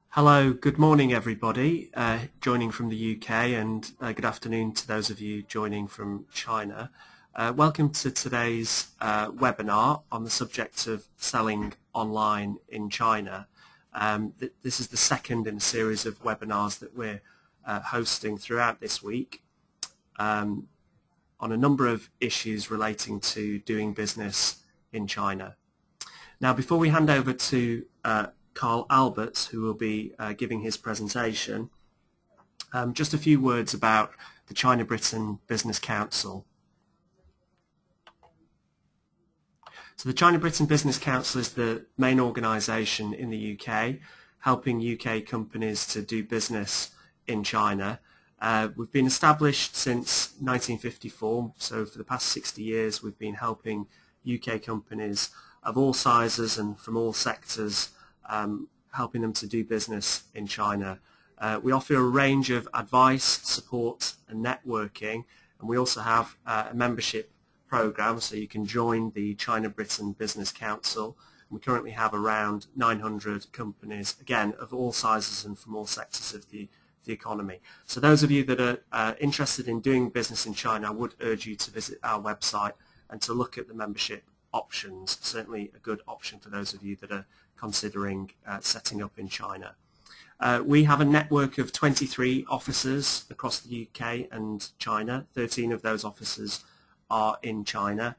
Hello, good morning everybody joining from the UK, and good afternoon to those of you joining from China. Welcome to today's webinar on the subject of selling online in China. This is the second in a series of webinars that we're hosting throughout this week on a number of issues relating to doing business in China. Now, before we hand over to Carl Alberts, who will be giving his presentation, just a few words about the China-Britain Business Council. So the China-Britain Business Council is the main organisation in the UK, helping UK companies to do business in China. We've been established since 1954, so for the past 60 years we've been helping UK companies of all sizes and from all sectors, helping them to do business in China. We offer a range of advice, support and networking, and we also have a membership program, so you can join the China-Britain Business Council. We currently have around 900 companies, again, of all sizes and from all sectors of the economy. So those of you that are interested in doing business in China, I would urge you to visit our website and to look at the membership options. Certainly a good option for those of you that are considering setting up in China. We have a network of 23 offices across the UK and China. 13 of those offices are in China,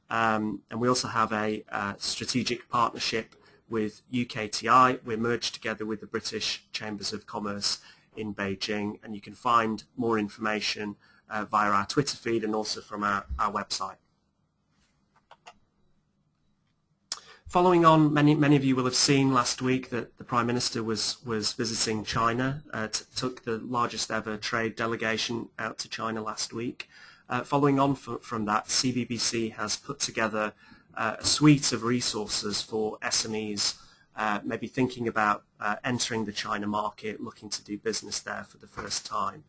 and we also have a strategic partnership with UKTI. We're merged together with the British Chambers of Commerce in Beijing, and you can find more information via our Twitter feed and also from our website. Following on, many of you will have seen last week that the Prime Minister was visiting China, took the largest ever trade delegation out to China last week. Following on from that, CBBC has put together a suite of resources for SMEs, maybe thinking about entering the China market, looking to do business there for the first time.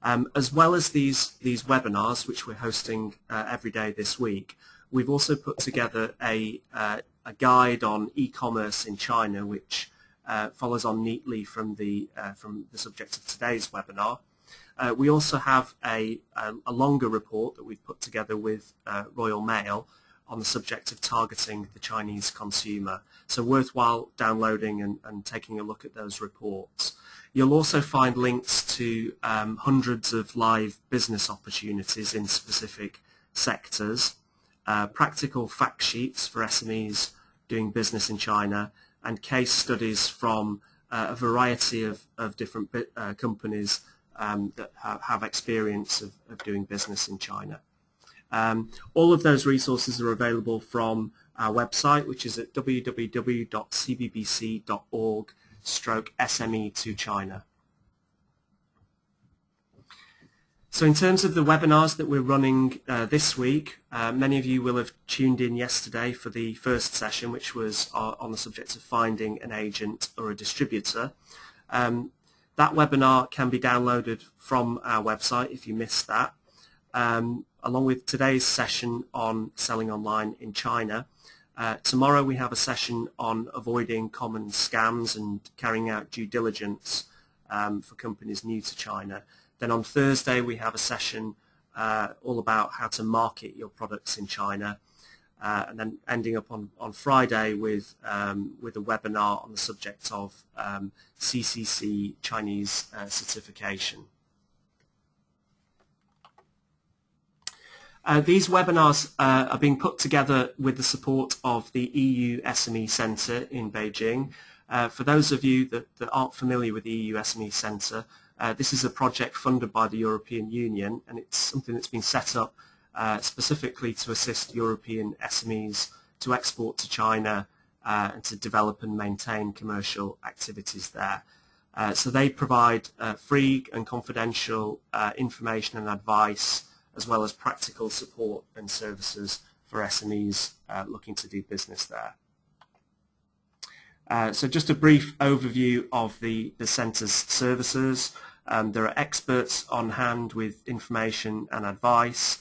As well as these webinars, which we're hosting every day this week, we've also put together a guide on e-commerce in China, which follows on neatly from the subject of today's webinar. We also have a longer report that we've put together with Royal Mail on the subject of targeting the Chinese consumer. So worthwhile downloading and taking a look at those reports. You'll also find links to hundreds of live business opportunities in specific sectors, practical fact sheets for SMEs doing business in China, and case studies from a variety of different companies that have experience of doing business in China. All of those resources are available from our website, which is at www.cbbc.org/SME2China. So in terms of the webinars that we're running this week, many of you will have tuned in yesterday for the first session, which was on the subject of finding an agent or a distributor. That webinar can be downloaded from our website if you missed that. Along with today's session on selling online in China. Tomorrow we have a session on avoiding common scams and carrying out due diligence for companies new to China. Then on Thursday we have a session all about how to market your products in China, and then ending up on Friday with a webinar on the subject of CCC Chinese certification. These webinars are being put together with the support of the EU SME Centre in Beijing. For those of you that aren't familiar with the EU SME Centre, this is a project funded by the European Union, and it's something that's been set up specifically to assist European SMEs to export to China and to develop and maintain commercial activities there. So they provide free and confidential information and advice, as well as practical support and services for SMEs looking to do business there. So just a brief overview of the Centre's services. There are experts on hand with information and advice,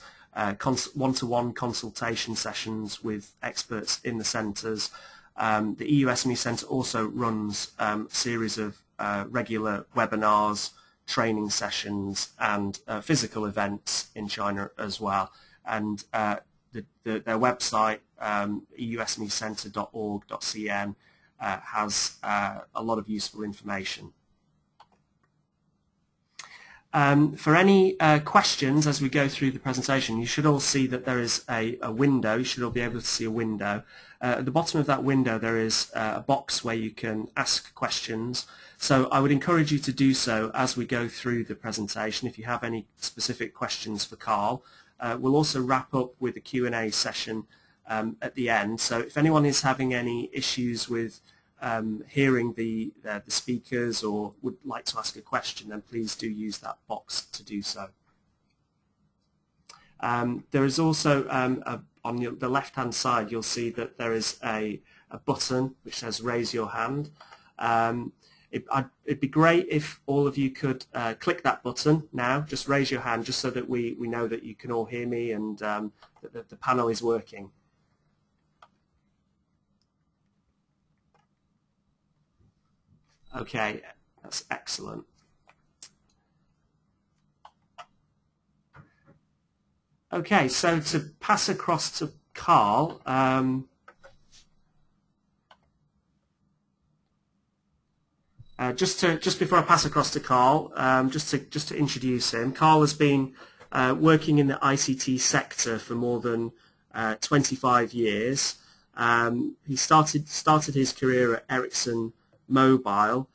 one-to-one consultation sessions with experts in the centres, The EU SME Centre also runs a series of regular webinars, training sessions and physical events in China as well. And their website, eusmecentre.org.cn, has a lot of useful information. For any questions as we go through the presentation, you should all see that there is a window. You should all be able to see a window. At the bottom of that window there is a box where you can ask questions. So I would encourage you to do so as we go through the presentation if you have any specific questions for Carl. We'll also wrap up with a Q&A session at the end. So if anyone is having any issues with hearing the speakers or would like to ask a question, then please do use that box to do so. There is also on the left hand side you'll see that there is a button which says raise your hand. It'd be great if all of you could click that button now. Just raise your hand just so that we know that you can all hear me and that the panel is working. Okay, that's excellent. Okay, so to pass across to Carl, just before I pass across to Carl, just to introduce him, Carl has been working in the ICT sector for more than 25 years. He started his career at Ericsson Mobile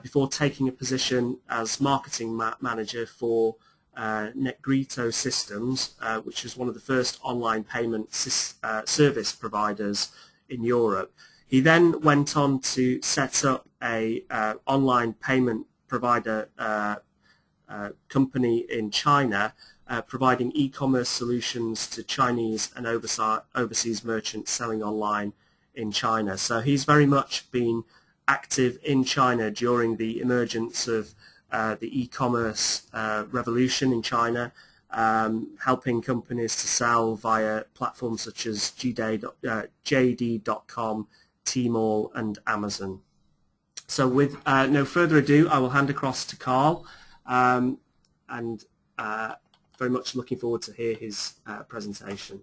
before taking a position as marketing manager for Negrito Systems, which was one of the first online payment service providers in Europe. He then went on to set up a online payment provider company in China, providing e-commerce solutions to Chinese and overseas merchants selling online in China. So he's very much been active in China during the emergence of the e-commerce revolution in China, helping companies to sell via platforms such as JD.com, Tmall and Amazon. So with no further ado, I will hand across to Carl, and very much looking forward to hear his presentation.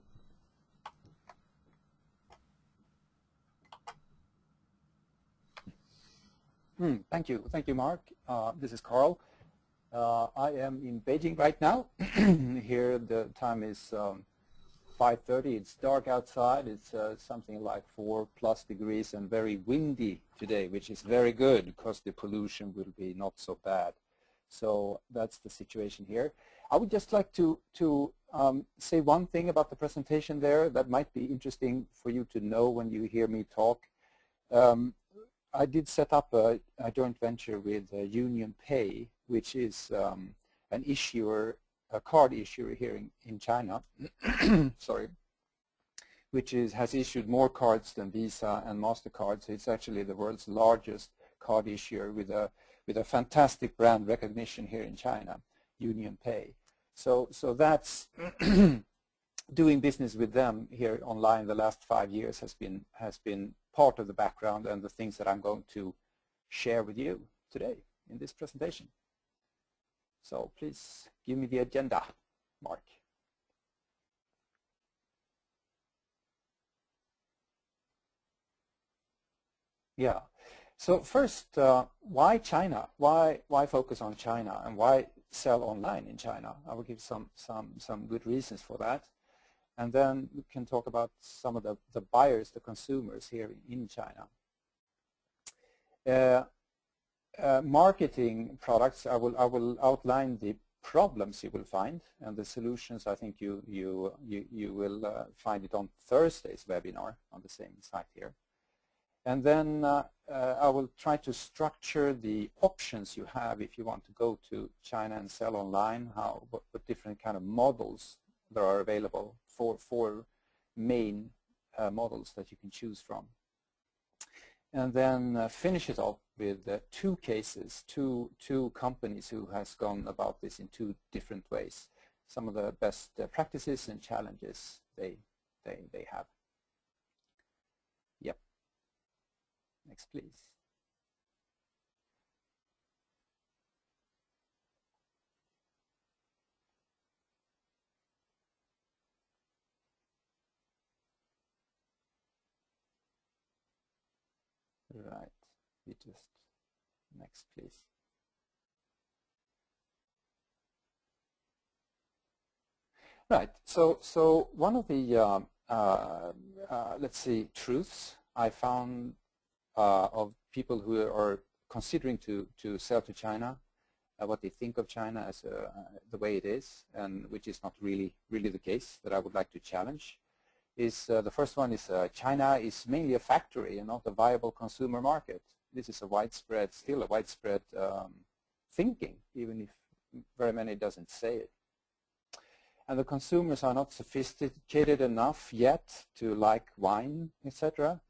Thank you, Mark. This is Carl. I am in Beijing right now. Here the time is 5:30. It's dark outside. It's something like 4+ degrees and very windy today, which is very good because the pollution will be not so bad. So that's the situation here. I would just like to say one thing about the presentation there that might be interesting for you to know when you hear me talk. I did set up a joint venture with Union Pay, which is an issuer, a card issuer here in China, sorry, which has issued more cards than Visa and MasterCard. So it's actually the world's largest card issuer with a fantastic brand recognition here in China, Union Pay. So that's doing business with them here online the last 5 years has been part of the background and the things that I'm going to share with you today in this presentation. So please give me the agenda, Mark. Yeah. So first, why China? Why focus on China and why sell online in China? I will give some good reasons for that. And then we can talk about some of the buyers, the consumers here in China. Marketing products, I will outline the problems you will find and the solutions. I think you will find it on Thursday's webinar on the same site here. And then I will try to structure the options you have if you want to go to China and sell online, what different kind of models there are available, four main models that you can choose from. And then finish it off with two cases, two companies who has gone about this in two different ways. Some of the best practices and challenges they have. Yep. Next, please. Right, we just, next please. Right, so one of the, let's see, truths I found of people who are considering to sell to China, what they think of China as the way it is, and which is not really the case, that I would like to challenge, is the first one is China is mainly a factory and not a viable consumer market. This is a widespread, still a widespread thinking, even if very many doesn't say it. And the consumers are not sophisticated enough yet to like wine, etc.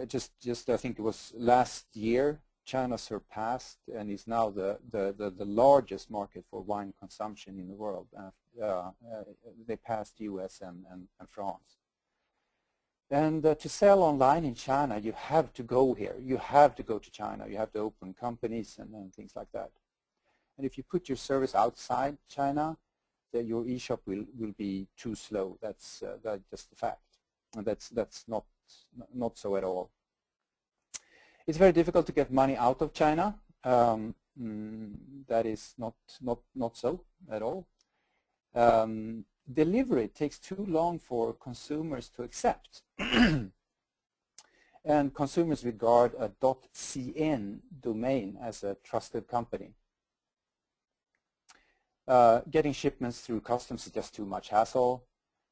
Just I think it was last year, China surpassed and is now the largest market for wine consumption in the world. They passed US and France. And to sell online in China, you have to go here. You have to go to China. You have to open companies and things like that. And if you put your service outside China, then your e-shop will be too slow. That's just a fact. And that's not so at all. It's very difficult to get money out of China. That is not so at all. Delivery takes too long for consumers to accept. And consumers regard a .cn domain as a trusted company. Getting shipments through customs is just too much hassle.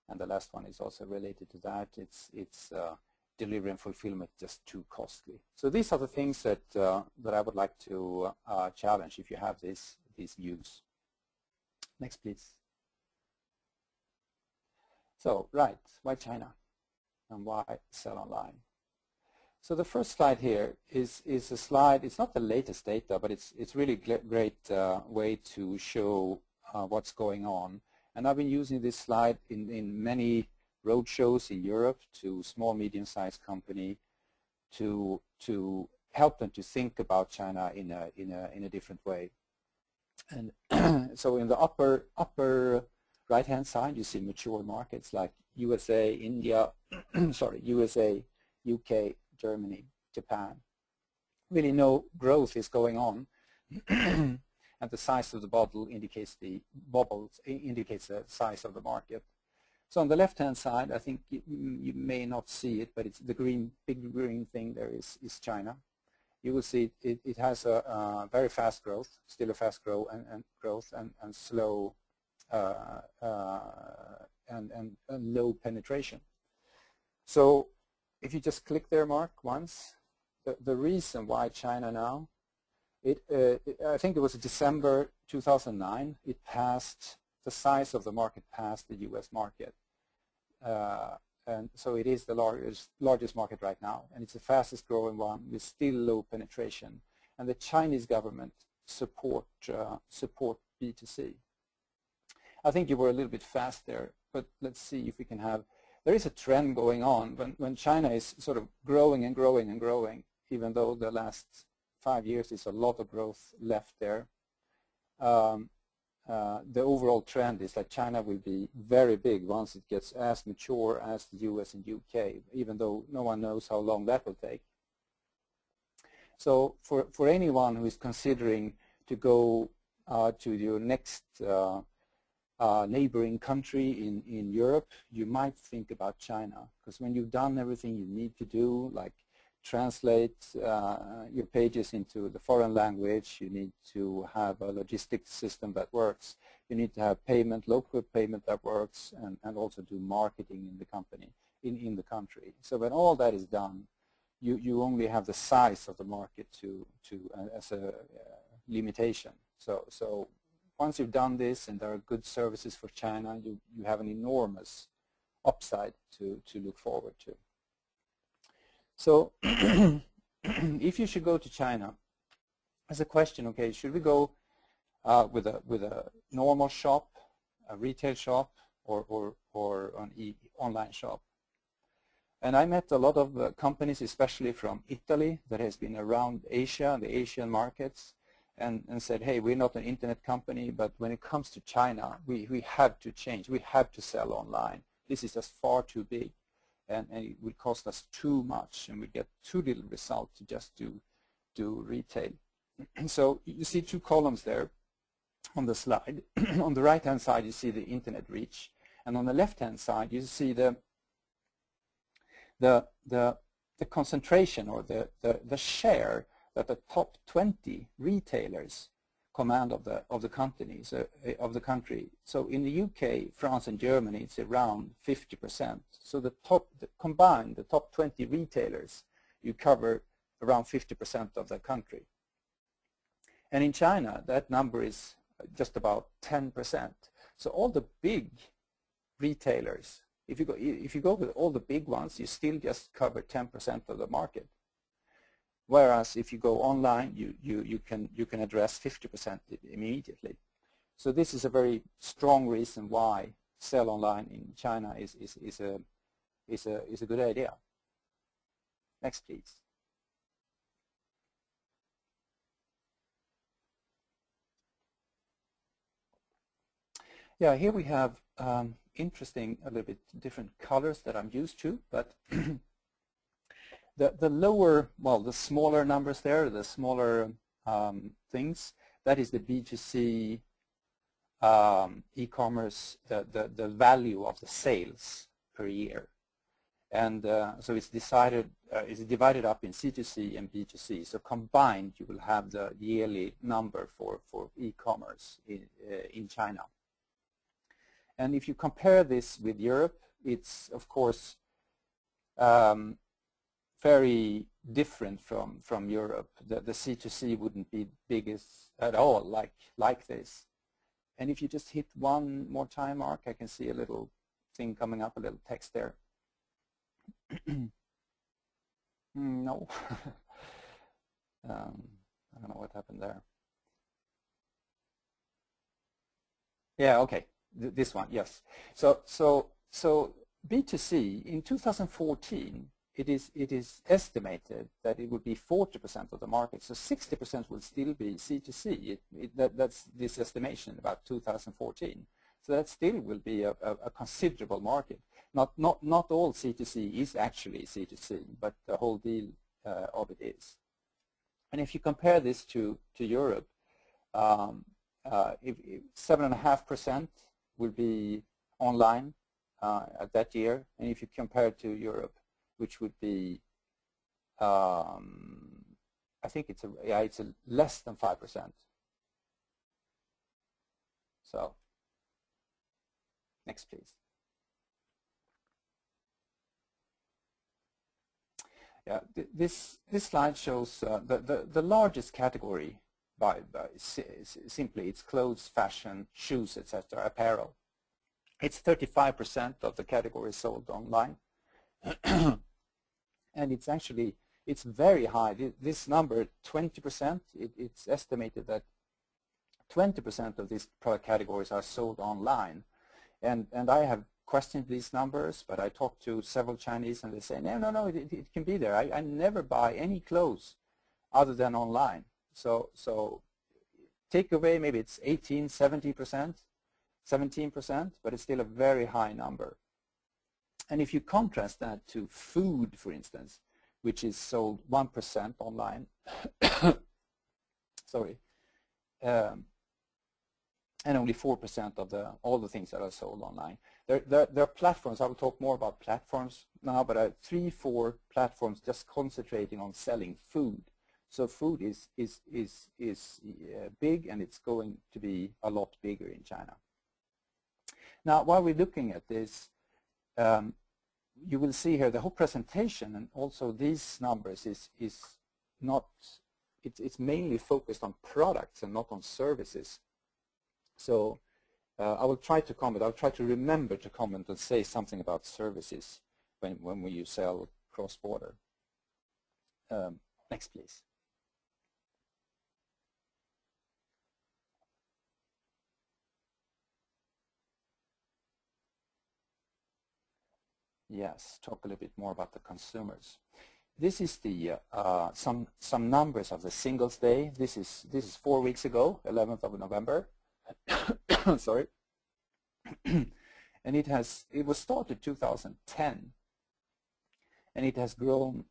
And the last one is also related to that. It's delivery and fulfillment just too costly. So these are the things that I would like to challenge if you have these views. Next, please. So, right, why China and why sell online? So the first slide here is a slide, it's not the latest data, but it's really great way to show what's going on. And I've been using this slide in many roadshows in Europe to small, medium-sized company to help them to think about China in a different way. And so in the upper right-hand side, you see mature markets like USA, India, sorry, USA, UK, Germany, Japan. Really no growth is going on. And the size of the bubble indicates the size of the market. So on the left-hand side, I think you may not see it, but it's the big green thing there is China. You will see it has a very fast growth, still a fast growth and slow and low penetration. So if you just click there, Mark, once, the reason why China now, I think it was December 2009, it passed, the size of the market passed the US market. And so it is the largest market right now, and it's the fastest growing one with still low penetration. And the Chinese government support B2C. I think you were a little bit fast there, but let's see if we can have, there is a trend going on when China is sort of growing and growing and growing, even though the last 5 years is a lot of growth left there. The overall trend is that China will be very big once it gets as mature as the US and UK, even though no one knows how long that will take. So for anyone who is considering to go to your next neighboring country in Europe, you might think about China, because when you've done everything you need to do, like translate your pages into the foreign language, you need to have a logistics system that works, you need to have local payment that works, and also do marketing in the company, in the country. So when all that is done, you only have the size of the market as a limitation. So once you've done this and there are good services for China, you have an enormous upside to look forward to. So if you should go to China, as a question, okay, should we go with a normal shop, a retail shop, or an online shop? And I met a lot of companies, especially from Italy, that has been around Asia, the Asian markets, and said, hey, we're not an internet company, but when it comes to China, we have to change. We have to sell online. This is just far too big, and it would cost us too much, and we get too little result to just do retail. So you see two columns there on the slide. On the right-hand side, you see the internet reach, and on the left-hand side, you see the concentration, or the share that the top 20 retailers command of the companies of the country. So in the UK, France, and Germany, it's around 50%. So combined, the top 20 retailers, you cover around 50% of the country. And in China, that number is just about 10%. So all the big retailers, if you go with all the big ones, you still just cover 10% of the market. Whereas if you go online, you can address 50% immediately. So this is a very strong reason why sell online in China is a good idea. Next, please. Yeah, here we have interesting, a little bit different colors that I'm used to, but the lower, well, the smaller numbers there, the smaller things, that is the B2C e-commerce, the value of the sales per year. And so it's divided up in C2C and B2C. So combined, you will have the yearly number for e-commerce in China. And if you compare this with Europe, it's of course very different from Europe. The C2C wouldn't be biggest at all like this. And if you just hit one more time, Mark, I can see a little thing coming up, a little text there. No. I don't know what happened there. Yeah, okay. This one, yes. So B2C in 2014, it is estimated that it would be 40% of the market. So 60% will still be C2C. That's this estimation about 2014. So that still will be a considerable market. Not all C2C is actually C2C, but the whole deal of it is. And if you compare this to Europe, 7.5% will be online at that year, and if you compare it to Europe, which would be, I think it's a less than 5%. So, next, please. Yeah, this slide shows the largest category. Simply, it's clothes, fashion, shoes, etc., apparel. It's 35% of the category sold online, and it's very high. This number, 20%, it's estimated that 20% of these product categories are sold online, and I have questioned these numbers, but I talked to several Chinese, and they say, no, it can be there. I never buy any clothes other than online. So take away, maybe it's 18, 17%, but it's still a very high number. And if you contrast that to food, for instance, which is sold 1% online, sorry, and only 4% of all the things that are sold online. There are platforms. I will talk more about platforms now, but 3-4 platforms just concentrating on selling food. So food is big, and it's going to be a lot bigger in China. Now, while we're looking at this, you will see here the whole presentation, and also these numbers is not. It's mainly focused on products and not on services. So I will try to comment. I'll try to remember to comment and say something about services when you sell cross-border. Next, please. Yes, talk a little bit more about the consumers. This is the some numbers of the Singles Day. This is 4 weeks ago, 11th of November. Sorry. And it was started 2010, and it has grown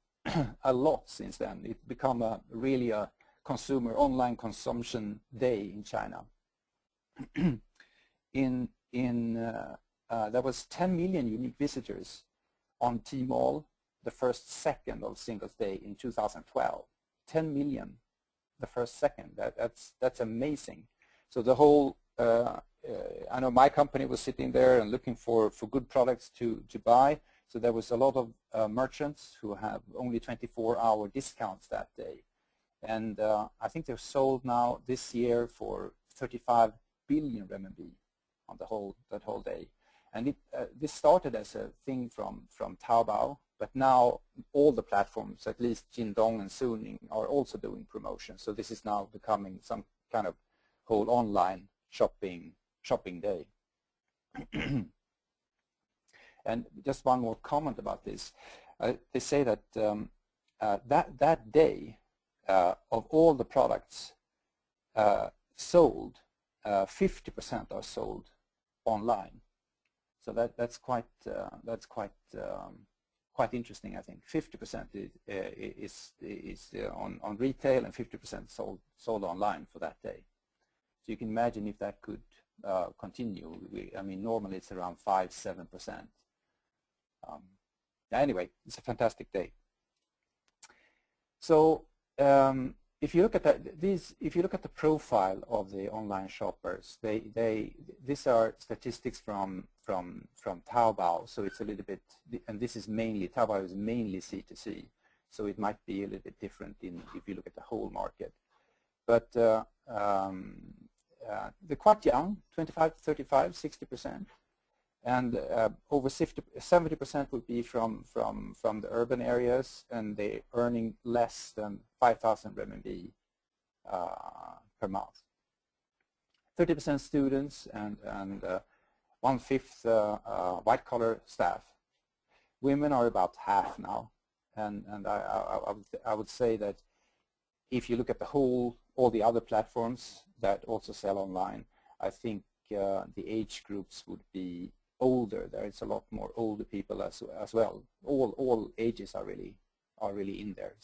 a lot since then. It's become really a consumer online consumption day in China. There was 10 million unique visitors on Tmall the first second of Singles Day in 2012. 10 million the first second. That's amazing. So the whole I know my company was sitting there and looking for good products to buy. So there was a lot of merchants who have only 24-hour discounts that day. And I think they're sold now this year for 35 billion renminbi on that whole day. And this started as a thing from Taobao, but now all the platforms, at least Jingdong and Suning, are also doing promotion. So this is now becoming some kind of whole online shopping day. And just one more comment about this. They say that that day, of all the products sold, 50% are sold online. So that's quite interesting, I think. 50% is on retail and 50% sold online for that day. So you can imagine if that could continue. I mean, normally it's around 5–7%. Anyway, it's a fantastic day. So if you look at if you look at the profile of the online shoppers, these are statistics from Taobao. So it's a little bit, and this is mainly, Taobao is mainly C2C. So it might be a little bit different if you look at the whole market. But they're quite young, 25, 35, 60%. And over 70% would be from the urban areas, and they're earning less than 5,000 renminbi per month. 30% students and 1/5 white-collar staff. Women are about half now, and I would say that if you look at all the other platforms that also sell online, I think the age groups would be older. There is a lot more older people as well. All ages are really in there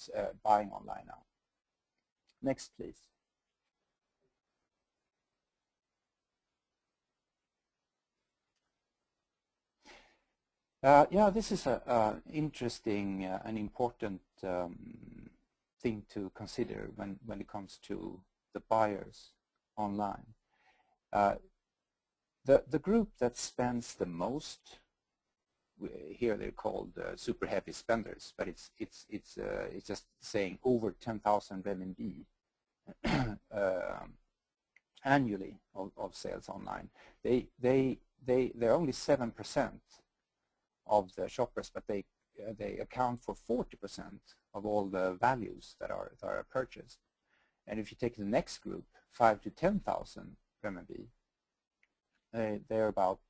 buying online now. Next, please. Yeah, this is an interesting and important thing to consider when it comes to the buyers online. The group that spends the most, here they're called super heavy spenders, but it's just saying over 10,000 renminbi annually of sales online. They're only 7% of the shoppers, but they account for 40% of all the values that are purchased. And if you take the next group, 5,000 to 10,000 renminbi, they're about,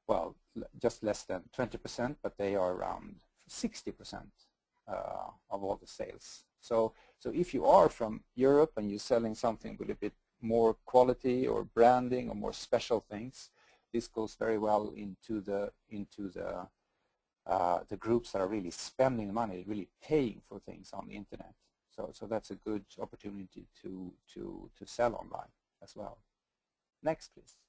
well, just less than 20%, but they are around 60% of all the sales. So if you are from Europe and you're selling something with a bit more quality or branding or more special things, this goes very well into the groups that are really spending the money, really paying for things on the internet. So that's a good opportunity to sell online as well. Next, please.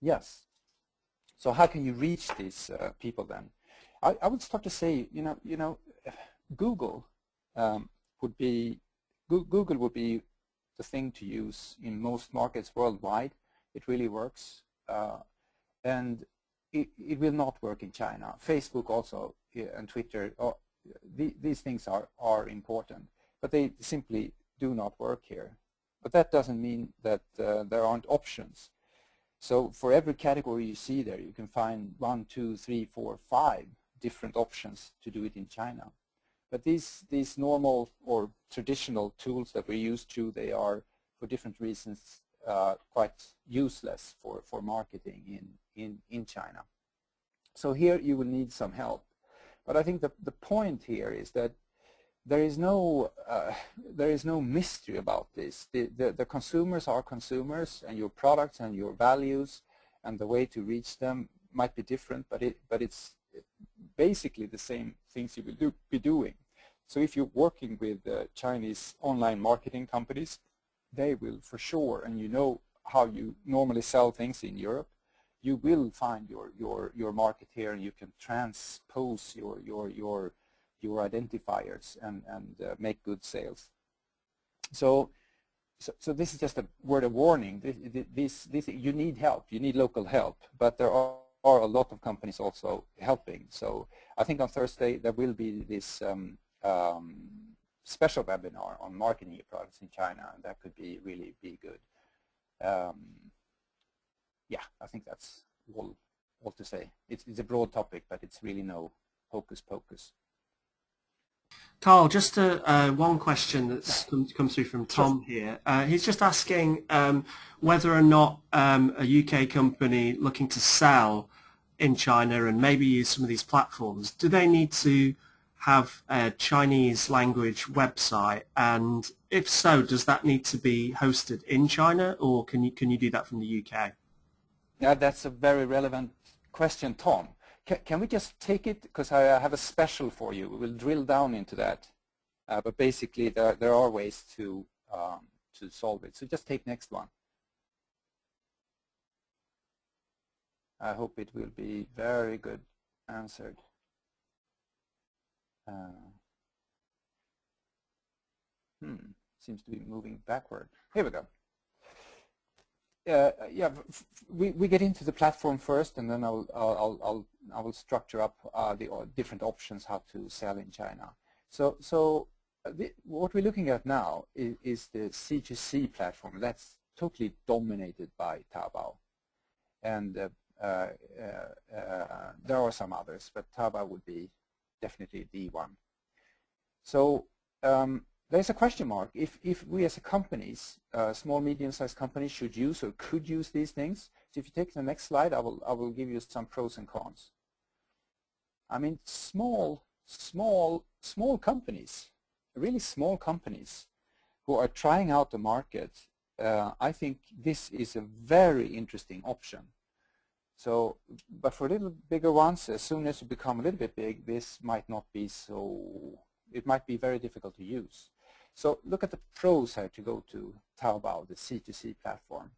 Yes. So how can you reach these people then? I would start to say, Google would be the thing to use in most markets worldwide. It really works, and it will not work in China. Facebook also and Twitter, these things are important, but they simply do not work here. But that doesn't mean that there aren't options. So for every category you see there, you can find 1, 2, 3, 4, 5 different options to do it in China. But these normal or traditional tools that we're used to, they are, for different reasons, quite useless for marketing in China. So here you will need some help. But I think the point here is that there is no mystery about this. The consumers are consumers, and your products and your values and the way to reach them might be different, but it's basically the same things you will be doing. So if you're working with Chinese online marketing companies, they will for sure, and you know how you normally sell things in Europe, you will find your market here, and you can transpose your identifiers and make good sales. So this is just a word of warning. This you need help. You need local help, but there are a lot of companies also helping. So I think on Thursday there will be this special webinar on marketing your products in China, and that could be really be good. Yeah, I think that's all to say. It's a broad topic, but it's really no hocus pocus. Carl, just one question that's come through from Tom here. He's just asking whether or not a UK company looking to sell in China and maybe use some of these platforms, do they need to have a Chinese language website? And if so, does that need to be hosted in China, or can you do that from the UK? Yeah, that's a very relevant question, Tom. Can we just take it, because I have a special for you. We'll drill down into that. But basically, there are ways to solve it. So just take next one. I hope it will be very good answered. Seems to be moving backward. Here we go. Yeah, we get into the platform first, and then I will structure up the different options how to sell in China. So what we're looking at now is the C2C platform that's totally dominated by Taobao, and there are some others, but Taobao would be definitely the one. So there's a question mark if we as a companies, small medium-sized companies, should use or could use these things. So if you take the next slide, I will give you some pros and cons. I mean, small companies, really small companies who are trying out the market, I think this is a very interesting option. So, but for little bigger ones, as soon as you become a little bit big, this might not be so, it might be very difficult to use. So look at the pros here to go to Taobao, the C2C platform.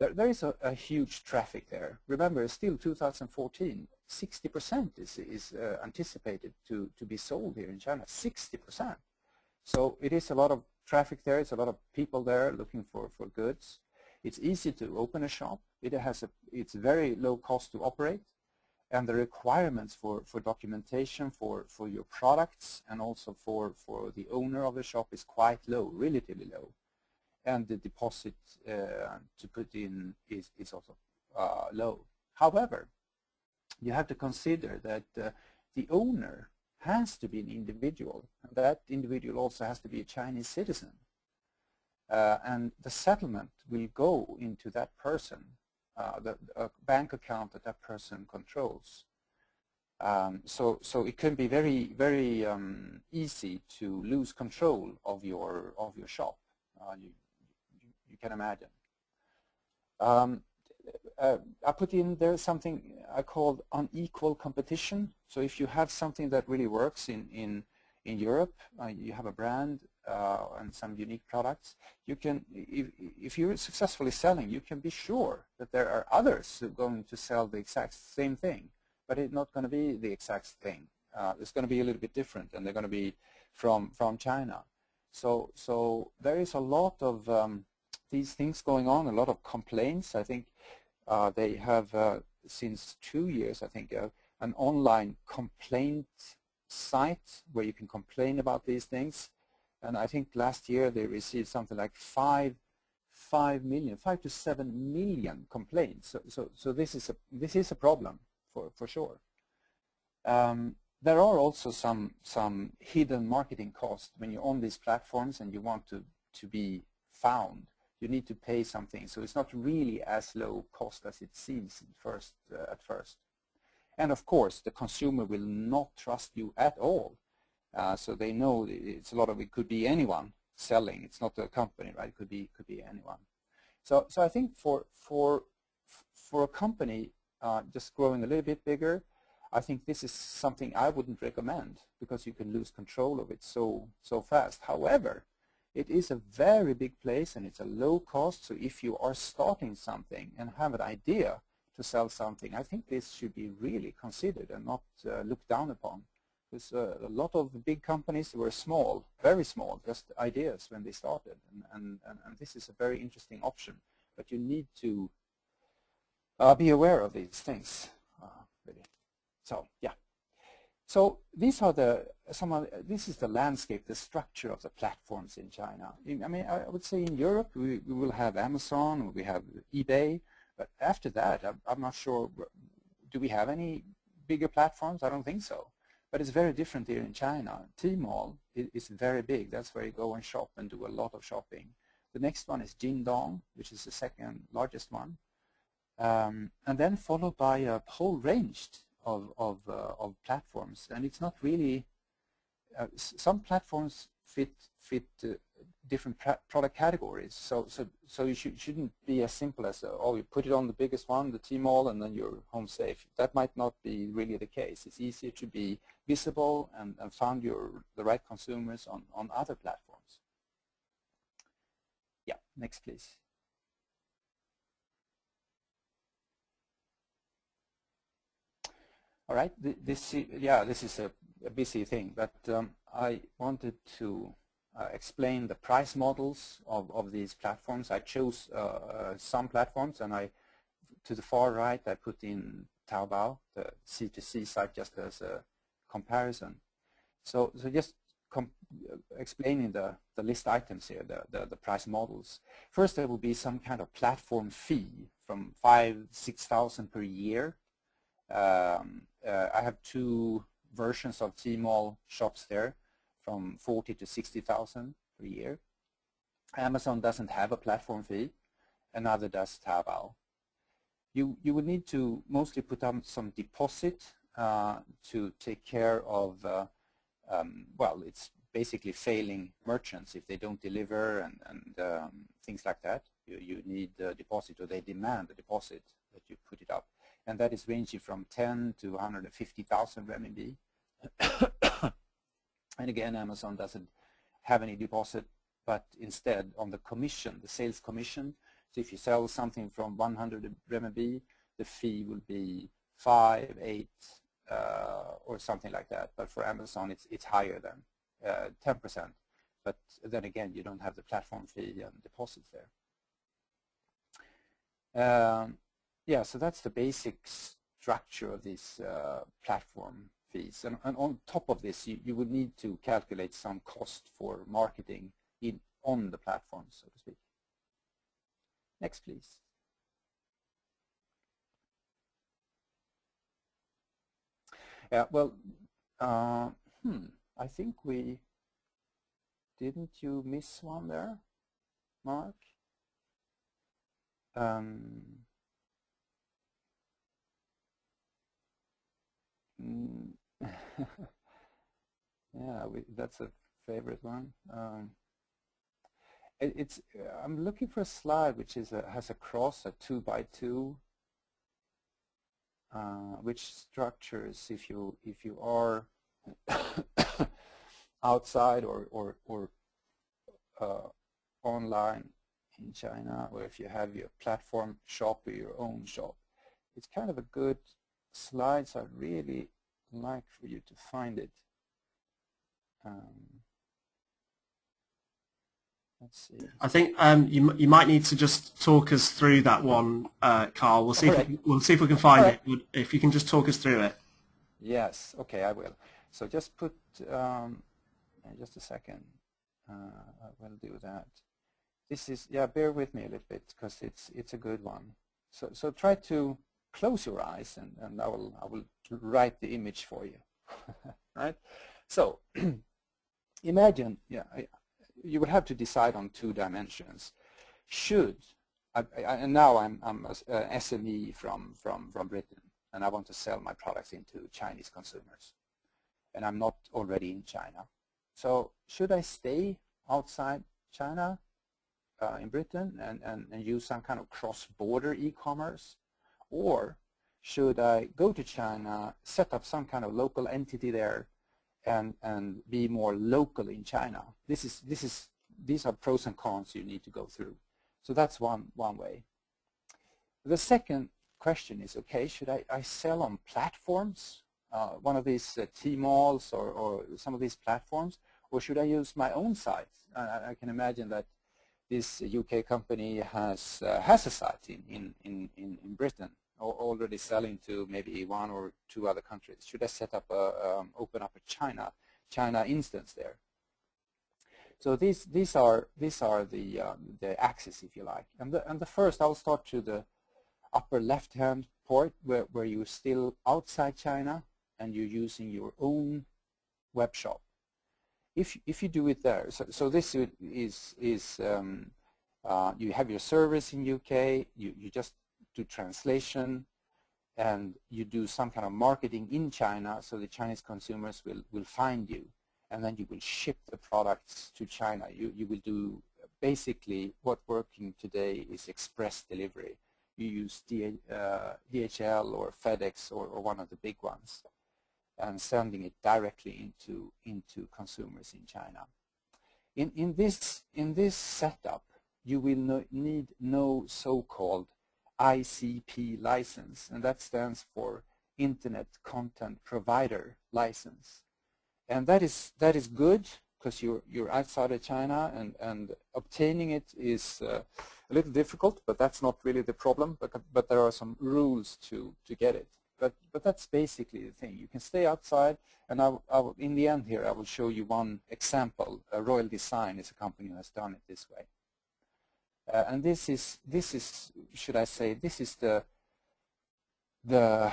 There is a huge traffic there. Remember, it's still 2014, 60% is anticipated to be sold here in China, 60%. So it is a lot of traffic there, it's a lot of people there looking for goods. It's easy to open a shop. It's very low cost to operate, and the requirements for documentation for your products and also for the owner of the shop is quite low, relatively low, and the deposit to put in is also low. However, you have to consider that the owner has to be an individual, and that individual also has to be a Chinese citizen. And the settlement will go into that person, the bank account that person controls. So it can be very easy to lose control of your shop. You can imagine. I put in there something I called unequal competition. So if you have something that really works in Europe, you have a brand and some unique products, you can, if you're successfully selling, you can be sure that there are others who are going to sell the exact same thing, but it's not going to be the exact thing. It's going to be a little bit different, and they're going to be from China. So there is a lot of these things going on, a lot of complaints. I think they have since 2 years, I think, an online complaint site where you can complain about these things. And I think last year they received something like 5 to 7 million complaints. So this is a problem for sure. There are also some hidden marketing costs when you're on these platforms and you want to be found. you need to pay something. So it's not really as low cost as it seems at first. And of course, the consumer will not trust you at all. So they know it's a lot of, it could be anyone selling. It's not a company, right? It could be anyone. So I think for a company just growing a little bit bigger, I think this is something I wouldn't recommend, because you can lose control of it so fast. However, it is a very big place and it's a low cost. So if you are starting something and have an idea to sell something, I think this should be really considered and not looked down upon. Because a lot of big companies were small, very small, just ideas when they started, and this is a very interesting option. But you need to be aware of these things, really. So yeah. So these are this is the landscape, the structure of the platforms in China. I mean, I would say in Europe we will have Amazon, we have eBay, but after that I'm not sure. Do we have any bigger platforms? I don't think so. But it's very different here in China. Tmall is very big. That's where you go and shop and do a lot of shopping. The next one is Jingdong, which is the second largest one, and then followed by a whole range of platforms. And it's not really some platforms fit different product categories. So you shouldn't be as simple as oh, you put it on the biggest one, the Tmall, and then you're home safe. That might not be really the case. It's easier to be visible and found the right consumers on other platforms. Yeah, next please. All right, this is a busy thing, but I wanted to explain the price models of these platforms. I chose some platforms, and to the far right I put in Taobao, the C2C site, just as a comparison. So just explaining the list items here, the price models. First, there will be some kind of platform fee from 5,000–6,000 per year. I have two versions of Tmall shops there, from 40,000 to 60,000 per year. Amazon doesn't have a platform fee, and neither does Taobao. You would need to mostly put down some deposit to take care of, well, it's basically failing merchants if they don't deliver and things like that. You need a deposit, or they demand a deposit that you put it up. And that is ranging from 10 to 150,000 renminbi. And again, Amazon doesn't have any deposit, but instead on the commission, the sales commission. So if you sell something from 100 renminbi, the fee will be 5, 8, or something like that. But for Amazon, it's higher than 10%. But then again, you don't have the platform fee and deposits there. Yeah, so that's the basic structure of these platform fees. And on top of this, you would need to calculate some cost for marketing on the platform, so to speak. Next, please. Yeah, well, I think didn't you miss one there, Mark? Yeah, that's a favorite one. I'm looking for a slide which has a cross, a 2x2, which structures if you are outside or online in China, or if you have your platform shop or your own shop. It's kind of a good slide, so I'd really like for you to find it. Let's see. I think you might need to just talk us through that one, Carl. We'll see if we can find it. If you can just talk us through it. Yes. Okay, I will. So just put just a second. I will do that. This is, yeah. Bear with me a little bit because it's a good one. So try to close your eyes, and I will write the image for you. Right. So imagine, yeah. You would have to decide on 2 dimensions. And now I'm an SME from Britain, and I want to sell my products into Chinese consumers, and I'm not already in China. So should I stay outside China in Britain and use some kind of cross-border e-commerce, or should I go to China, set up some kind of local entity there, and be more local in China? These are pros and cons you need to go through. So that's one way. The second question is, okay, should I sell on platforms, one of these Tmals or some of these platforms, or should I use my own sites? I can imagine that this UK company has a site in Britain, already selling to maybe 1 or 2 other countries. Should I set up open up a China instance there? So these are the axes, if you like. And the first, I'll start to the upper left-hand part where you're still outside China and you're using your own web shop. If you do it there, so this is you have your service in UK, you just do translation, and you do some kind of marketing in China, so the Chinese consumers will find you, and then you will ship the products to China. You will do basically what working today is express delivery. You use DHL or FedEx or one of the big ones, and sending it directly into consumers in China. In this setup, you will need no so-called ICP license, and that stands for Internet Content Provider License. And that is good because you're outside of China, and obtaining it is a little difficult, but that's not really the problem. But there are some rules to get it. But that's basically the thing. You can stay outside, and in the end here I will show you one example. Royal Design is a company who has done it this way. And this is should I say, this is the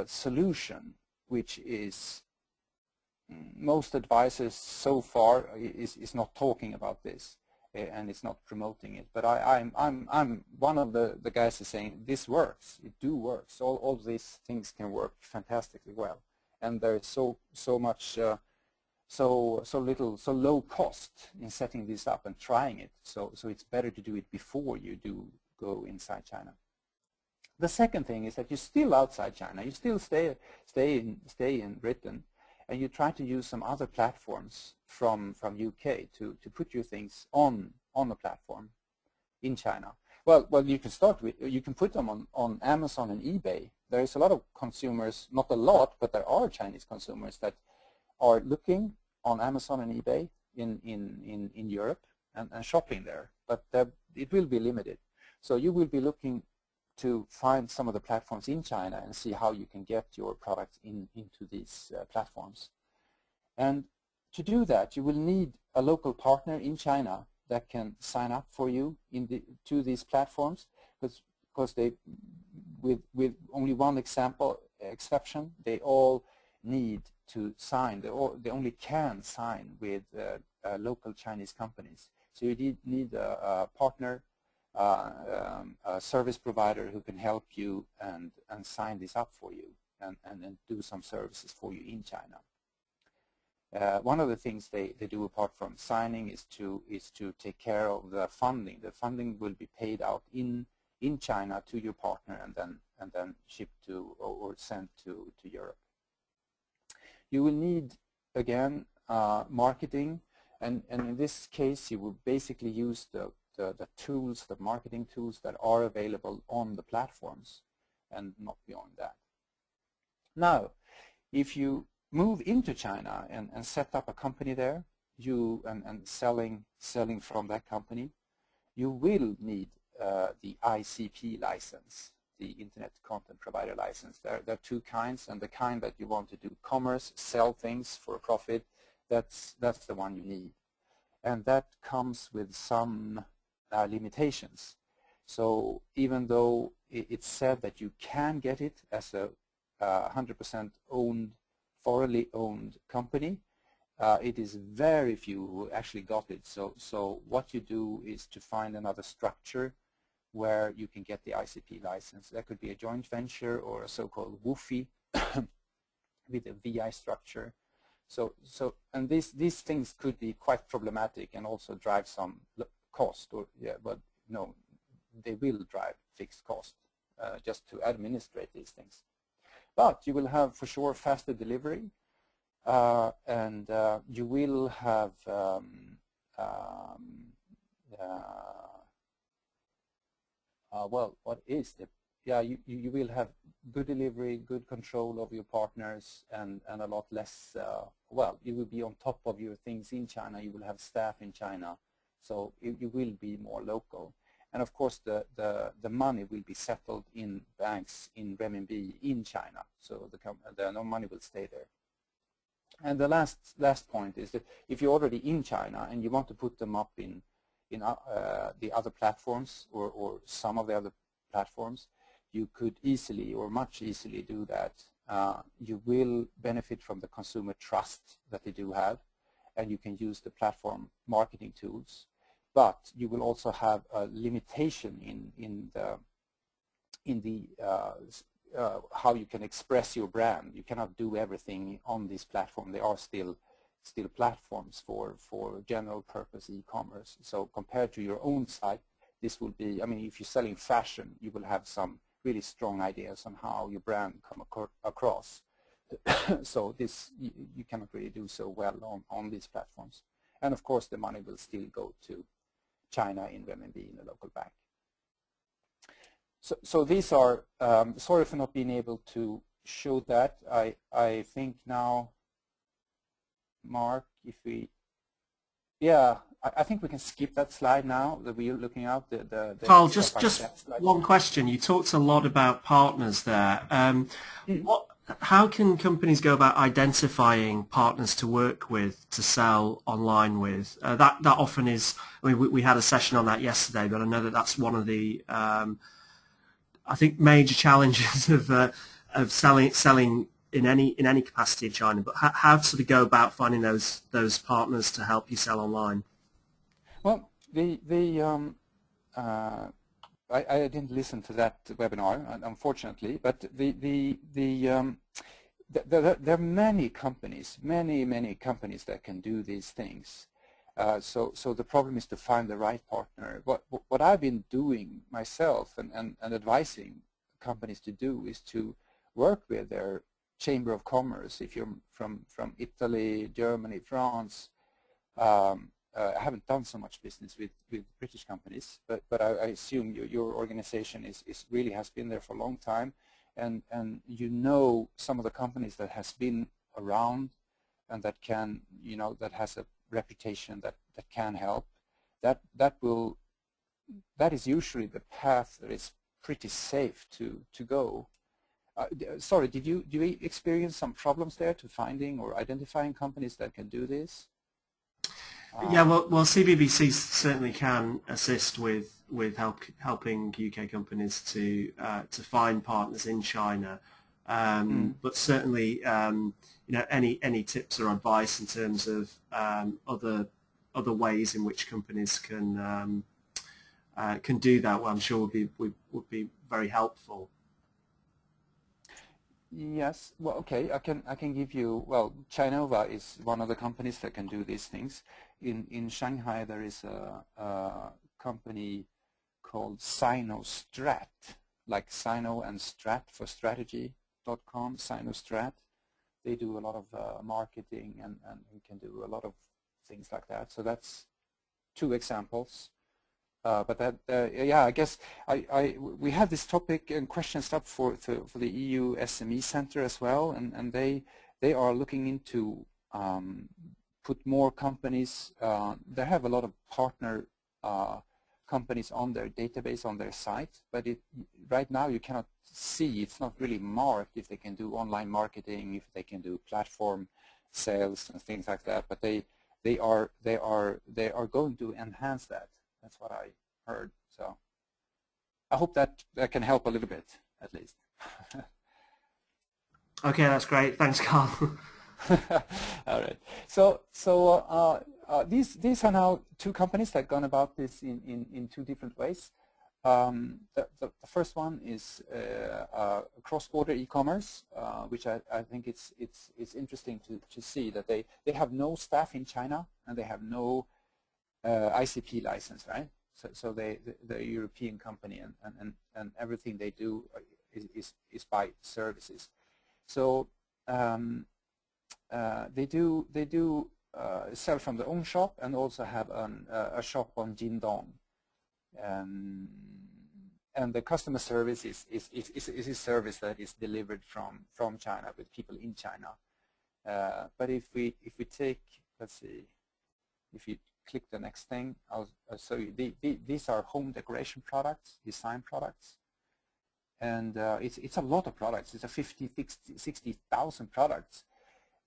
solution, which is most advisors so far is not talking about this, and it's not promoting it. But I'm one of the guys is saying this works. It works. All these things can work fantastically well, and there is so much so low cost in setting this up and trying it. So it's better to do it before you do go inside China. The second thing is that you're still outside China. You still stay in Britain, and you try to use some other platforms from UK to put your things on the platform in China. Well, you can start with, you can put them on Amazon and eBay. There is a lot of consumers, not a lot, but there are Chinese consumers that are looking on Amazon and eBay in Europe and shopping there, but it will be limited. So you will be looking to find some of the platforms in China and see how you can get your products into these platforms. And to do that, you will need a local partner in China that can sign up for you to these platforms, because they, with only one exception, they all need to sign. They only can sign with local Chinese companies. So you need a partner, a service provider who can help you and sign this up for you and do some services for you in China. One of the things they do apart from signing is to take care of the funding. The funding will be paid out in China to your partner and then shipped to or sent to Europe. You will need, again, marketing, and in this case you will basically use the tools, the marketing tools that are available on the platforms, and not beyond that. Now, if you move into China and set up a company there, and selling from that company, you will need the ICP license, the Internet Content Provider License. There are two kinds, and the kind that you want to do commerce, sell things for a profit, that's the one you need. And that comes with some limitations. So even though it's said that you can get it as a 100% owned, thoroughly owned company, it is very few who actually got it. So what you do is to find another structure where you can get the ICP license. That could be a joint venture or a so-called WOFI with a VI structure. And these things could be quite problematic and also drive some cost, or but no, they will drive fixed cost just to administrate these things. But you will have for sure faster delivery, and you will have well, what is the, you will have good delivery, good control of your partners, and a lot less, well, you will be on top of your things in China, you will have staff in China, so you will be more local. And of course the money will be settled in banks in renminbi in China, so no money will stay there. And the last point is that if you're already in China and you want to put them up in the other platforms or some of the other platforms, you could easily or much easily do that. You will benefit from the consumer trust that they do have, and you can use the platform marketing tools. But you will also have a limitation in how you can express your brand. You cannot do everything on this platform. They are still platforms for general purpose e-commerce. So compared to your own site, this will be, I mean, if you're selling fashion, you will have some really strong ideas on how your brand come across. So this, you cannot really do so well on these platforms. And of course the money will still go to China in renminbi in a local bank. So these are, sorry for not being able to show that. I think now, Mark, if we, I think we can skip that slide now that we're looking at. Carl, just one question. You talked a lot about partners there. How can companies go about identifying partners to work with, to sell online with? That often is, I mean, we had a session on that yesterday, but I know that that's one of the, I think, major challenges of selling in any capacity in China. But how to sort of go about finding those partners to help you sell online? Well, I didn't listen to that webinar, unfortunately, but there are many companies, many companies that can do these things. So the problem is to find the right partner. What I've been doing myself and advising companies to do is to work with their Chamber of Commerce. If you're from Italy, Germany, France, I haven't done so much business with British companies, but I assume your organization really has been there for a long time, and you know some of the companies that has been around and that can, you know, that has a reputation that can help. That is usually the path that is pretty safe to go. Sorry, did you experience some problems there to finding or identifying companies that can do this? Yeah, well, CBBC certainly can assist with helping UK companies to find partners in China. But certainly, you know, any tips or advice in terms of other ways in which companies can do that, well, I'm sure would be very helpful. Yes, well, okay, I can give you, well, Chinova is one of the companies that can do these things. In Shanghai there is a company called SinoStrat, like Sino and Strat for strategy.com, SinoStrat. They do a lot of marketing and we can do a lot of things like that. So that's two examples. But that, yeah, I guess we have this topic and questions up for the EU SME Center as well, and they are looking into put more companies. They have a lot of partner companies on their database on their site, but right now you cannot see. It's not really marked if they can do online marketing, if they can do platform sales and things like that. But they are going to enhance that. That's what I heard. So I hope that can help a little bit, at least. Okay, that's great. Thanks, Carl. All right. So these are now two companies that gone about this in two different ways. The first one is cross-border e-commerce, which I think it's interesting to see that they have no staff in China and they have no ICP license, right? So they're a European company and everything they do is by services. So they do sell from their own shop and also have a shop on Jingdong. And the customer service is a service that is delivered from China with people in China. But if we take, let's see, if you click the next thing, I'll show you. These are home decoration products, design products, and it's a lot of products. It's a 60,000 products,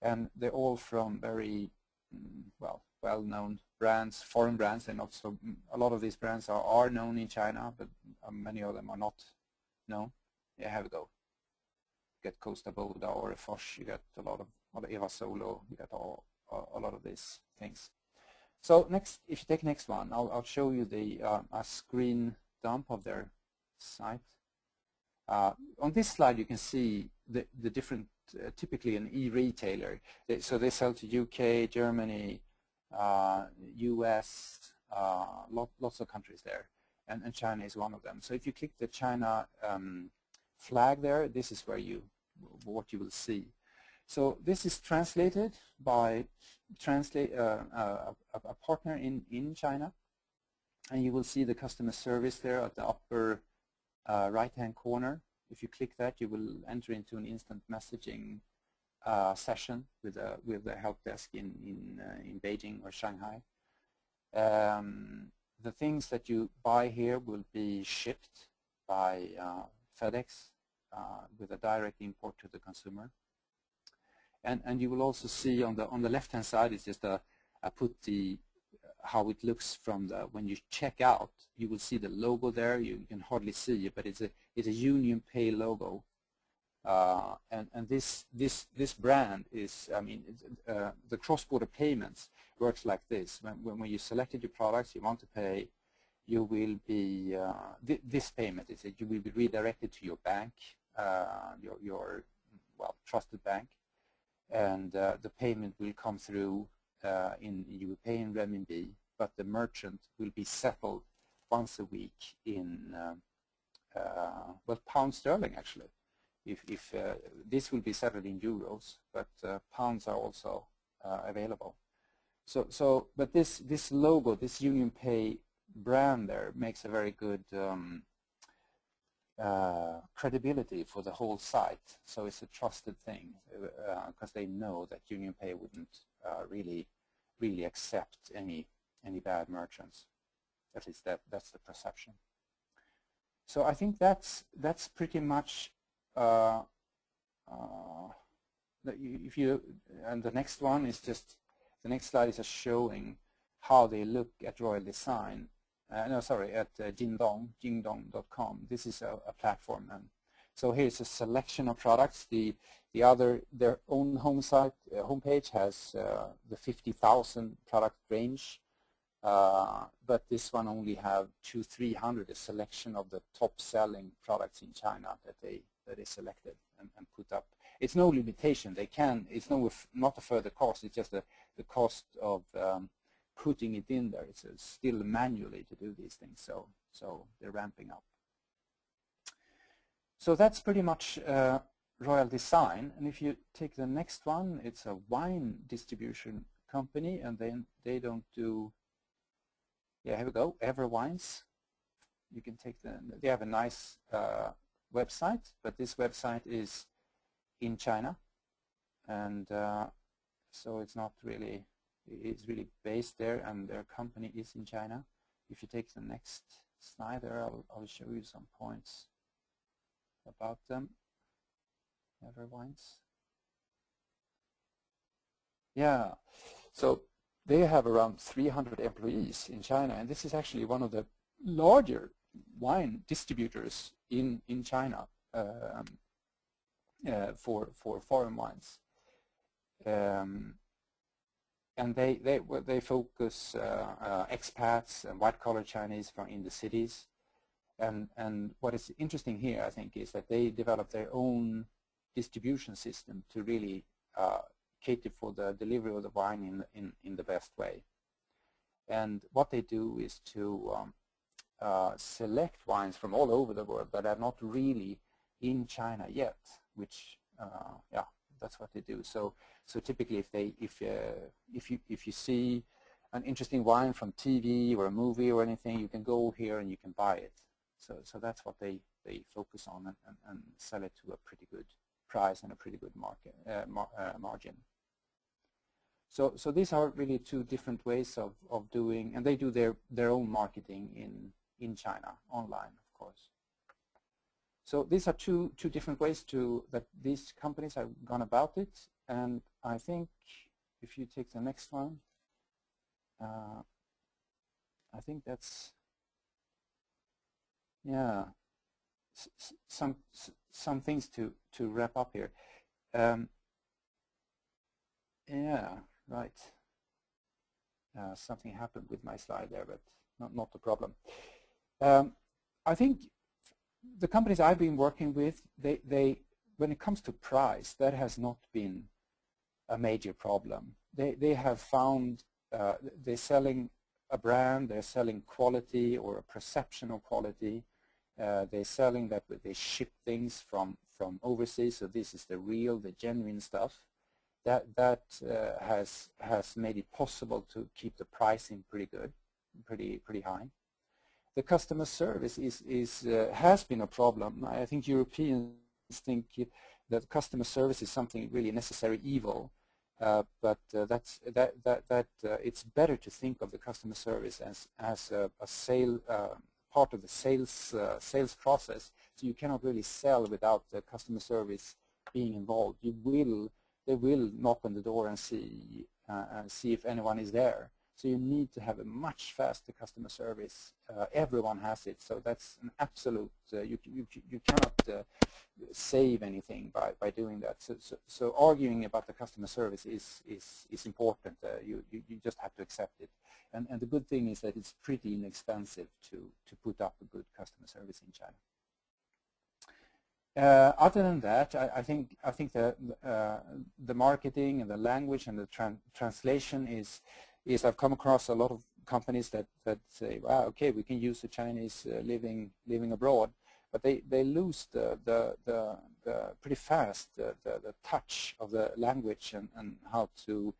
and they're all from very well-known brands, foreign brands, and not so. A lot of these brands are known in China, but many of them are not known. Yeah, have a go. You get Costa Boda or Foch. You get a lot of Eva Solo. You get a lot of these things. So next, if you take next one, I'll show you the a screen dump of their site. On this slide, you can see the different. Typically an e-retailer. So they sell to UK, Germany, US, lots of countries there, and China is one of them. So if you click the China flag there, this is where what you will see. So this is translated by a partner in China, and you will see the customer service there at the upper right-hand corner. If you click that, you will enter into an instant messaging session with the help desk in Beijing or Shanghai. The things that you buy here will be shipped by FedEx with a direct import to the consumer. And you will also see on the left-hand side is just I put how it looks from when you check out. You will see the logo there. You can hardly see it, but it's a Union Pay logo, and this brand is. I mean, the cross-border payments works like this. When you selected your products, you want to pay, you will be this payment is that you will be redirected to your bank, your trusted bank, and the payment will come through. You will pay in renminbi, but the merchant will be settled once a week in pound sterling actually. If this will be settled in euros, but pounds are also available. But this logo, this Union Pay brand there makes a very good credibility for the whole site. So it's a trusted thing because they know that Union Pay wouldn't really accept any bad merchants. At least that's the perception. So I think that's pretty much. And the next one is just the next slide is just showing how they look at Royal Design. At Jingdong.com. This is a platform, and so here's a selection of products. Their own homepage has the 50,000 product range, but this one only have 200-300, a selection of the top selling products in China that they selected and put up. It's no limitation. It's not a further cost. It's just the cost of putting it in there. It's still manually to do these things. So they're ramping up. So that's pretty much Royal Design. And if you take the next one, it's a wine distribution company, and then they don't do. Yeah, here we go. Ever Wines. You can take they have a nice website, but this website is in China, and so it's not really. It's really based there, and their company is in China. If you take the next slide there, I'll show you some points about them. Ever Wines. Yeah, so they have around 300 employees in China, and this is actually one of the larger wine distributors in China for foreign wines. and they focus expats and white-collar Chinese from in the cities. And what is interesting here, I think, is that they develop their own distribution system to really cater for the delivery of the wine in the best way. And what they do is to select wines from all over the world that are not really in China yet, which yeah, that's what they do. So typically, if you see an interesting wine from TV or a movie or anything, you can go here and you can buy it. So that's what they focus on and sell it to a pretty good price and a pretty good margin. So these are really two different ways of doing, and they do their own marketing in China, online, of course. So these are two different ways that these companies have gone about it, and I think if you take the next one, I think that's, yeah, some things to wrap up here. Yeah, right. Something happened with my slide there, but not a problem. I think the companies I've been working with, they when it comes to price, that has not been a major problem. They have found they're selling a brand, they're selling quality or a perception of quality. They're selling that they ship things from overseas, so this is the real, the genuine stuff. That has made it possible to keep the pricing pretty good, pretty high. The customer service has been a problem. I think Europeans think that customer service is something really necessary evil, but it's better to think of the customer service as a part of the sales process. So you cannot really sell without the customer service being involved. They will knock on the door and see if anyone is there. So you need to have a much faster customer service. Everyone has it, so that's an absolute. You cannot save anything by doing that. So arguing about the customer service is important. You just have to accept it. And the good thing is that it's pretty inexpensive to put up a good customer service in China. Other than that, I think the marketing and the language and the translation is I've come across a lot of companies that say, wow, okay, we can use the Chinese living abroad, but they lose the pretty fast the touch of the language and how to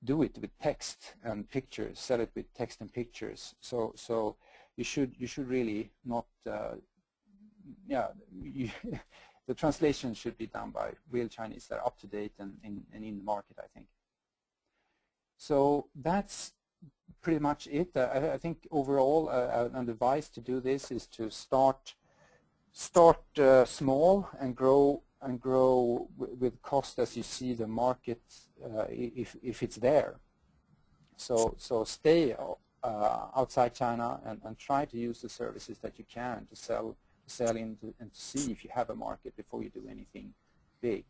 do it with text and pictures, sell it with text and pictures. So you should really not, yeah, the translation should be done by real Chinese that are up to date and in the market, I think. So that's pretty much it. I think overall an advice to do this is to start small and grow with cost as you see the market if it's there. So stay outside China and try to use the services that you can to sell into and to see if you have a market before you do anything big,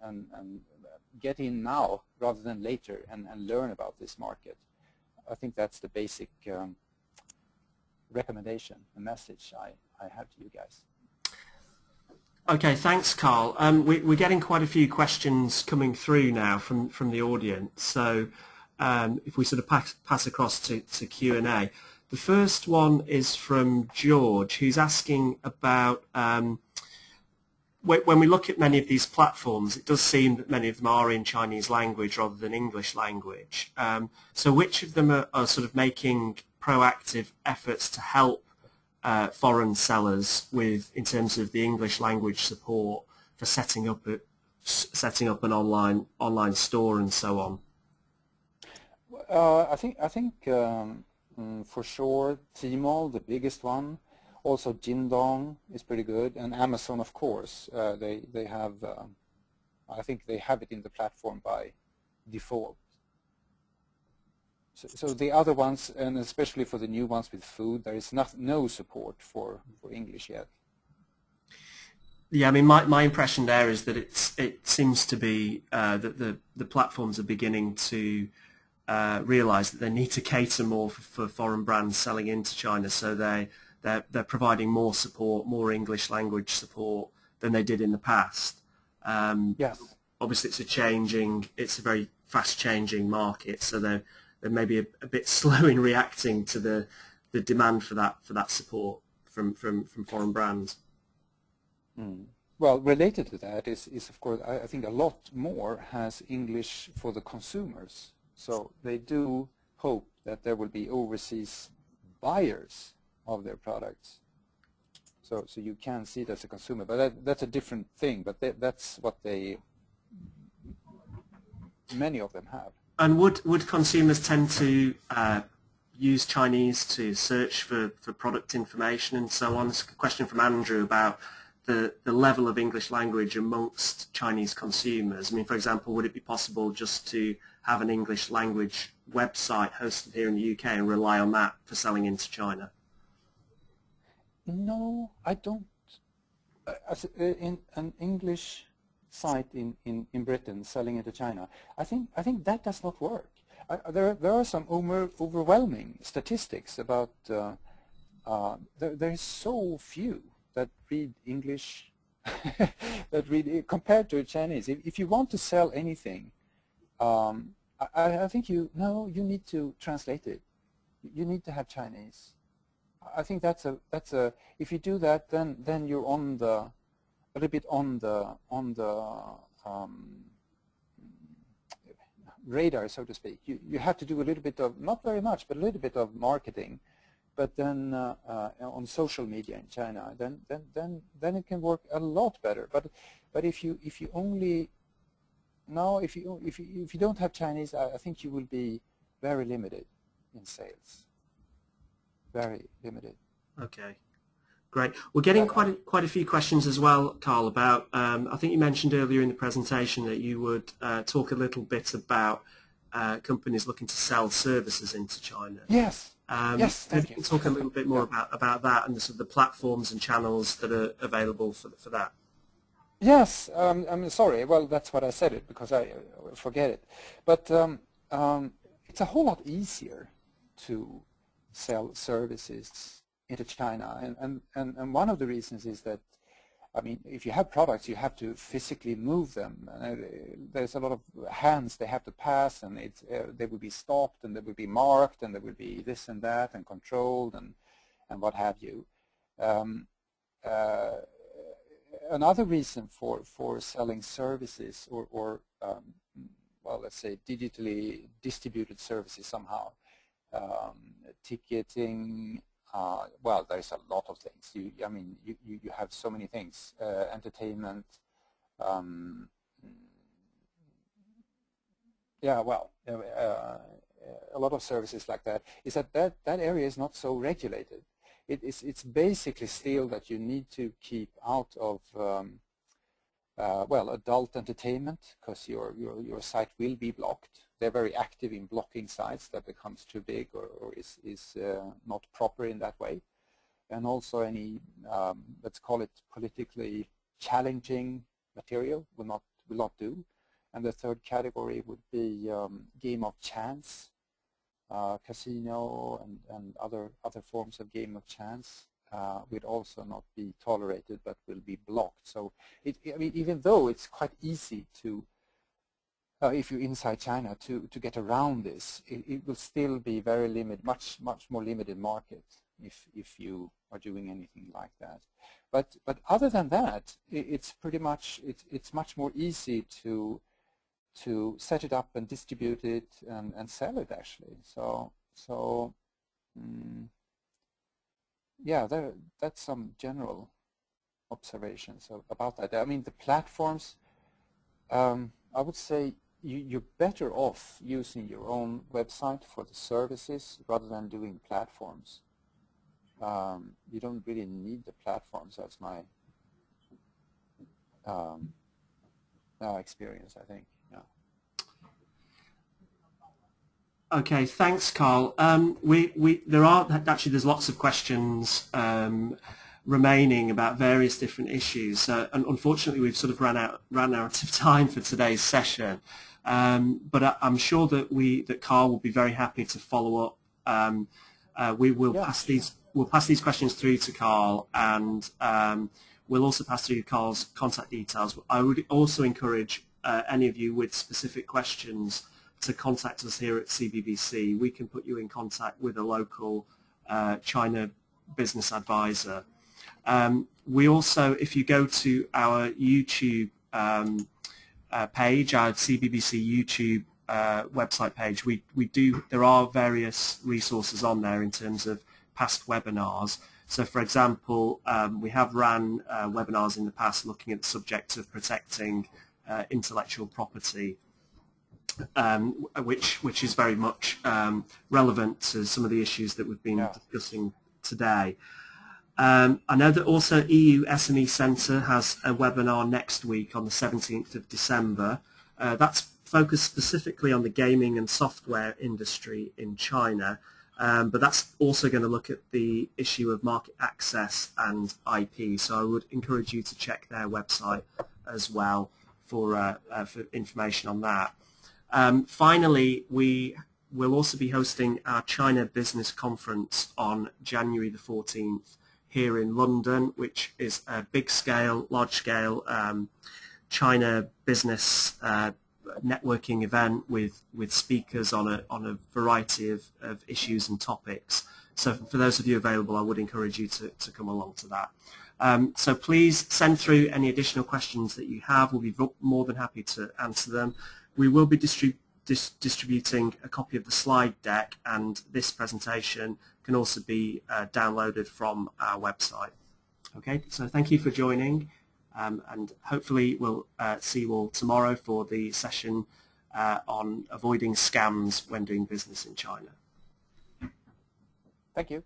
and get in now rather than later and learn about this market. I think that's the basic recommendation, the message I have to you guys. Okay, thanks, Carl. We're getting quite a few questions coming through now from the audience. So if we sort of pass across to Q&A. The first one is from George, who's asking about when we look at many of these platforms, it does seem that many of them are in Chinese language rather than English language. So which of them are sort of making proactive efforts to help foreign sellers in terms of the English language support for setting up an online store and so on? I think for sure Tmall, the biggest one. Also Jingdong is pretty good, and Amazon, of course. They have, I think they have it in the platform by default. So the other ones, and especially for the new ones with food, there is no support for English yet. Yeah, I mean, my impression there is that it seems to be that the platforms are beginning to realise that they need to cater more for foreign brands selling into China, so they're providing more support, more English language support than they did in the past. Um, Yes. Obviously, it's a very fast changing market, so they're maybe a bit slow in reacting to the demand for that support from foreign brands. Mm. Well, related to that is of course, I think a lot more has English for the consumers. So they do hope that there will be overseas buyers of their products. So you can see it as a consumer, but that's a different thing. But that's what many of them have. And would consumers tend to use Chinese to search for product information and so on? It's a question from Andrew about the level of English language amongst Chinese consumers. I mean, for example, would it be possible just to have an English language website hosted here in the UK and rely on that for selling into China? No, I don't. In an English site in Britain selling into China, I think that does not work. There are some overwhelming statistics about there is so few that read English that read compared to Chinese. If you want to sell anything, I think you need to translate it. You need to have Chinese. I think that's a if you do that, then you're on the a little bit on the radar, so to speak. You have to do a little bit of, not very much, but a little bit of marketing. But then on social media in China, then it can work a lot better. But if you only if you don't have Chinese, I think you will be very limited in sales. Very limited. Okay, great. We're getting quite a few questions as well, Carl, about, I think you mentioned earlier in the presentation that you would talk a little bit about companies looking to sell services into China. Yes. Yes, Maybe thank you you. can talk a little bit more about that and the sort of the platforms and channels that are available for that. Yes, I'm sorry. Well, that's what I said it because I forget it. But it's a whole lot easier to sell services into China, and one of the reasons is that, I mean, if you have products, you have to physically move them. There's a lot of hands they have to pass, and they will be stopped, and they will be marked, and there will be this and that, and controlled, and what have you. Another reason for selling services or well, let's say digitally distributed services somehow, ticketing. Well, there's a lot of things. I mean, you have so many things. Entertainment. Yeah, well, a lot of services like that. Is that area is not so regulated. It's basically still that you need to keep out of well, adult entertainment, because your site will be blocked. They're very active in blocking sites that becomes too big or is not proper in that way. And also any, let's call it politically challenging material will not do. And the third category would be game of chance, casino and other forms of game of chance would also not be tolerated but will be blocked. So I mean, even though it's quite easy to if you're inside China to get around this, it will still be very limited, much more limited market if you are doing anything like that. But other than that, it's pretty much it's much more easy to set it up and distribute it and sell it actually. So yeah, that's some general observations about that. I mean, the platforms, I would say you're better off using your own website for the services rather than doing platforms. You don't really need the platforms. That's my experience, I think. Yeah. Okay, thanks, Carl. There's lots of questions remaining about various different issues. And unfortunately, we've sort of ran out of time for today's session. But I'm sure that Carl will be very happy to follow up. We will pass these questions through to Carl, and we'll also pass through Carl's contact details. I would also encourage any of you with specific questions to contact us here at CBBC. We can put you in contact with a local China business advisor. We also, if you go to our YouTube page, our CBBC YouTube website page, there are various resources on there in terms of past webinars. So, for example, we have ran webinars in the past looking at the subject of protecting intellectual property, which is very much relevant to some of the issues that we've been discussing today. I know that also EU SME Centre has a webinar next week on the 17th of December. That's focused specifically on the gaming and software industry in China, but that's also going to look at the issue of market access and IP. So I would encourage you to check their website as well for information on that. Finally, we will also be hosting our China Business Conference on January the 14th here in London, which is a big-scale, large-scale China business networking event with speakers on a variety of issues and topics. So for those of you available, I would encourage you to come along to that. So please send through any additional questions that you have. We'll be more than happy to answer them. We will be distributing a copy of the slide deck, and this presentation can also be downloaded from our website. Okay, so thank you for joining, and hopefully we'll see you all tomorrow for the session on avoiding scams when doing business in China. Thank you.